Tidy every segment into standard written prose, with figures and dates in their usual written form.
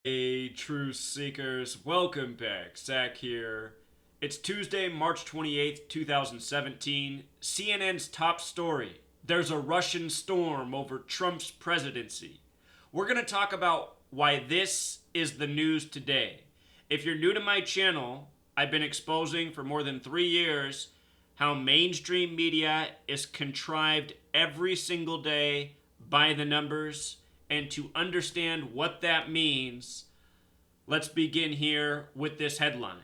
Hey, truth seekers, welcome back. Zach here. It's Tuesday, March 28th, 2017. CNN's top story: there's a Russian storm over Trump's presidency. We're going to talk about why this is the news today. If you're new to my channel, I've been exposing for more than 3 years how mainstream media is contrived every single day by the numbers, and to understand what that means, let's begin here with this headline.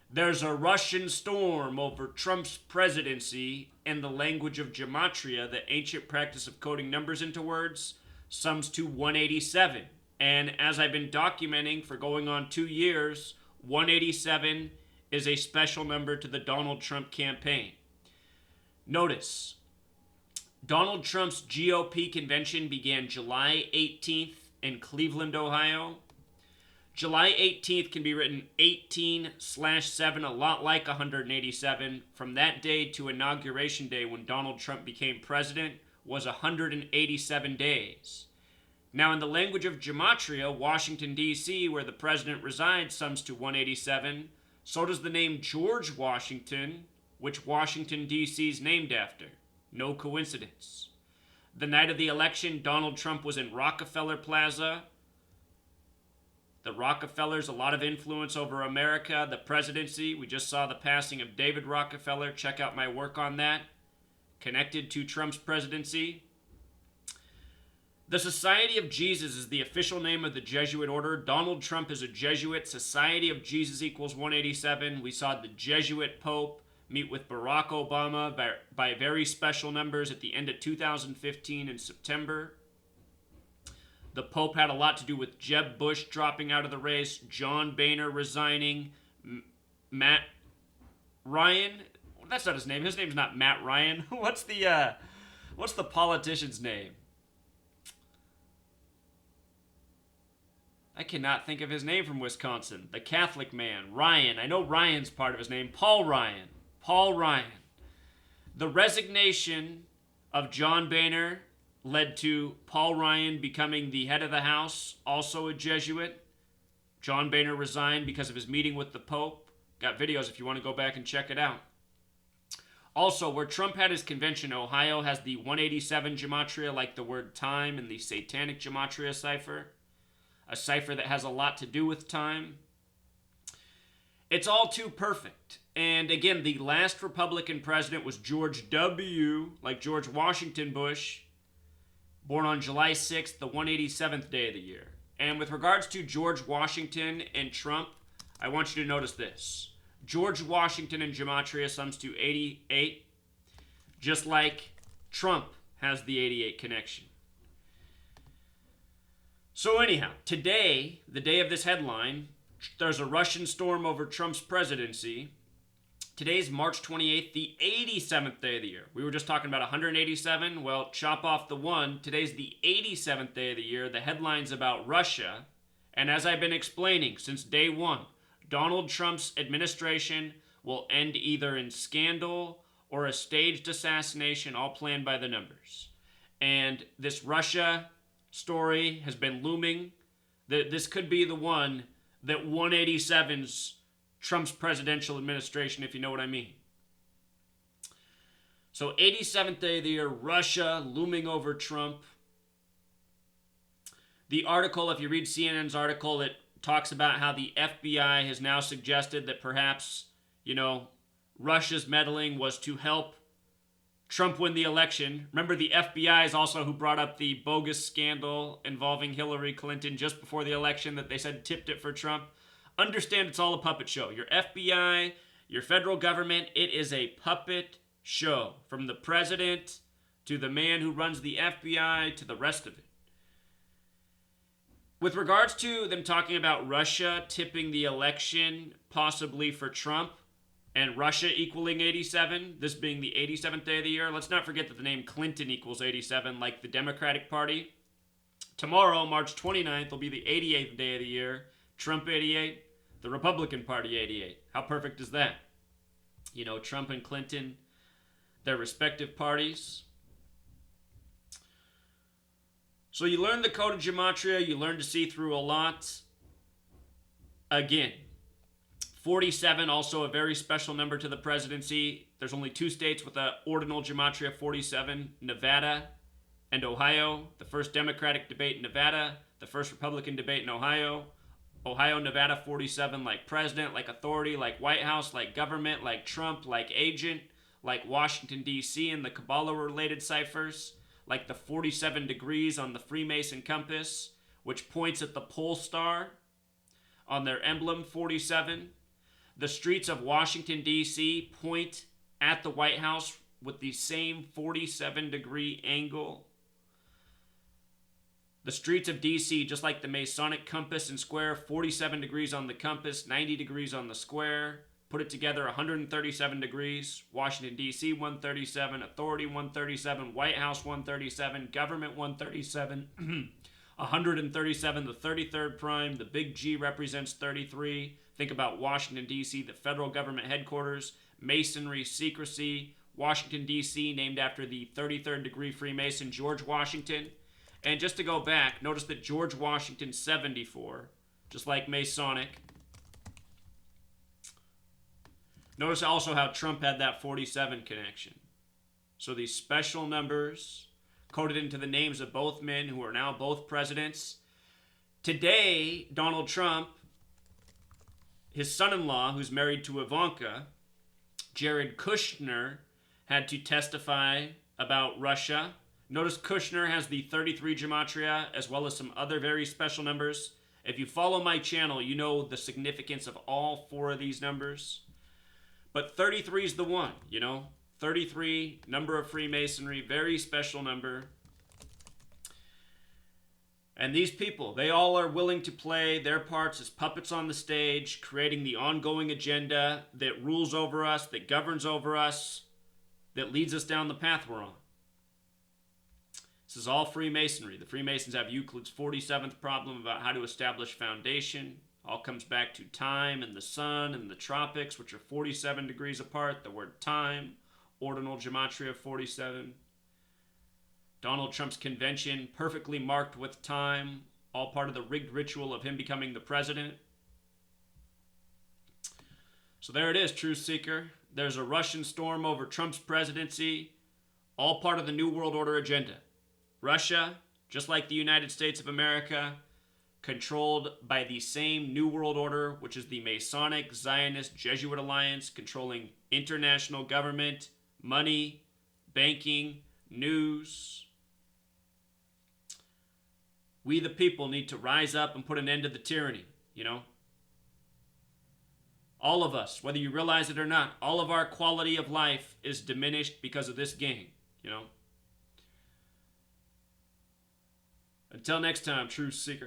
There's a Russian storm over Trump's presidency, and the language of Gematria, the ancient practice of coding numbers into words, sums to 187. And as I've been documenting for going on 2 years, 187 is a special number to the Donald Trump campaign. Notice, Donald Trump's GOP convention began July 18th in Cleveland, Ohio. July 18th can be written 18/7, a lot like 187. From that day to Inauguration Day, when Donald Trump became president, was 187 days. Now, in the language of Gematria, Washington, D.C., where the president resides, sums to 187. So does the name George Washington, which Washington, D.C. is named after. No coincidence. The night of the election, Donald Trump was in Rockefeller Plaza. The Rockefellers, a lot of influence over America, the presidency. We just saw the passing of David Rockefeller. Check out my work on that, connected to Trump's presidency. The Society of Jesus is the official name of the Jesuit order. Donald Trump is a Jesuit. Society of Jesus equals 187. We saw the Jesuit Pope meet with Barack Obama by very special numbers at the end of 2015 in September. The Pope had a lot to do with Jeb Bush dropping out of the race, John Boehner resigning, Matt Ryan. That's not his name. His name's not Matt Ryan. What's the politician's name? I cannot think of his name from Wisconsin. The Catholic man, Ryan. I know Ryan's part of his name. Paul Ryan. Paul Ryan. The resignation of John Boehner led to Paul Ryan becoming the head of the House, also a Jesuit. John Boehner resigned because of his meeting with the Pope. Got videos if you want to go back and check it out. Also, where Trump had his convention, Ohio has the 187 gematria, like the word time, and the satanic gematria cipher, a cipher that has a lot to do with time. It's all too perfect. And again, the last Republican president was George W., like George Washington Bush, born on July 6th, the 187th day of the year. And with regards to George Washington and Trump, I want you to notice this. George Washington in Gematria sums to 88, just like Trump has the 88 connection. So anyhow, today, the day of this headline, there's a Russian storm over Trump's presidency. Today's March 28th, the 87th day of the year. We were just talking about 187. Well, chop off the one. Today's the 87th day of the year. The headline's about Russia. And as I've been explaining since day one, Donald Trump's administration will end either in scandal or a staged assassination, all planned by the numbers. And this Russia story has been looming. This could be the one that 187's Trump's presidential administration, if you know what I mean. So 87th day of the year, Russia looming over Trump. The article, if you read CNN's article, it talks about how the FBI has now suggested that perhaps, Russia's meddling was to help Trump win the election. Remember, the FBI is also who brought up the bogus scandal involving Hillary Clinton just before the election that they said tipped it for Trump. Understand it's all a puppet show. Your FBI, your federal government, it is a puppet show. From the president to the man who runs the FBI to the rest of it. With regards to them talking about Russia tipping the election possibly for Trump and Russia equaling 87, this being the 87th day of the year, let's not forget that the name Clinton equals 87 like the Democratic Party. Tomorrow, March 29th, will be the 88th day of the year. Trump 88. The Republican Party 88. How perfect is that? Trump and Clinton, their respective parties. So you learn the code of Gematria, you learn to see through a lot. Again, 47, also a very special number to the presidency. There's only two states with an ordinal gematria 47, Nevada and Ohio. The first Democratic debate in Nevada, the first Republican debate in Ohio. Ohio, Nevada, 47, like president, like authority, like White House, like government, like Trump, like agent, like Washington, D.C. and the Kabbalah-related ciphers, like the 47 degrees on the Freemason compass, which points at the pole star on their emblem, 47. The streets of Washington, D.C. point at the White House with the same 47-degree angle. The streets of D.C., just like the Masonic compass and square, 47 degrees on the compass, 90 degrees on the square. Put it together, 137 degrees. Washington, D.C., 137. Authority, 137. White House, 137. Government, 137. 137, the 33rd prime. The big G represents 33. Think about Washington, D.C., the federal government headquarters. Masonry, secrecy. Washington, D.C., named after the 33rd degree Freemason, George Washington. And just to go back, notice that George Washington, 74, just like Masonic. Notice also how Trump had that 47 connection. So these special numbers coded into the names of both men who are now both presidents. Today, Donald Trump, his son-in-law, who's married to Ivanka, Jared Kushner, had to testify about Russia. Notice Kushner has the 33 gematria as well as some other very special numbers. If you follow my channel, you know the significance of all four of these numbers. But 33 is the one, 33, number of Freemasonry, very special number. And these people, they all are willing to play their parts as puppets on the stage, creating the ongoing agenda that rules over us, that governs over us, that leads us down the path we're on. This is all Freemasonry. The Freemasons have Euclid's 47th problem about how to establish foundation. All comes back to time and the sun and the tropics, which are 47 degrees apart. The word time, ordinal gematria 47. Donald Trump's convention, perfectly marked with time, all part of the rigged ritual of him becoming the president. So there it is, Truth Seeker. There's a Russian storm over Trump's presidency, all part of the New World Order agenda. Russia, just like the United States of America, controlled by the same New World Order, which is the Masonic Zionist Jesuit Alliance, controlling international government, money, banking, news. We the people need to rise up and put an end to the tyranny, All of us, whether you realize it or not, all of our quality of life is diminished because of this game, Until next time, Truth Seeker.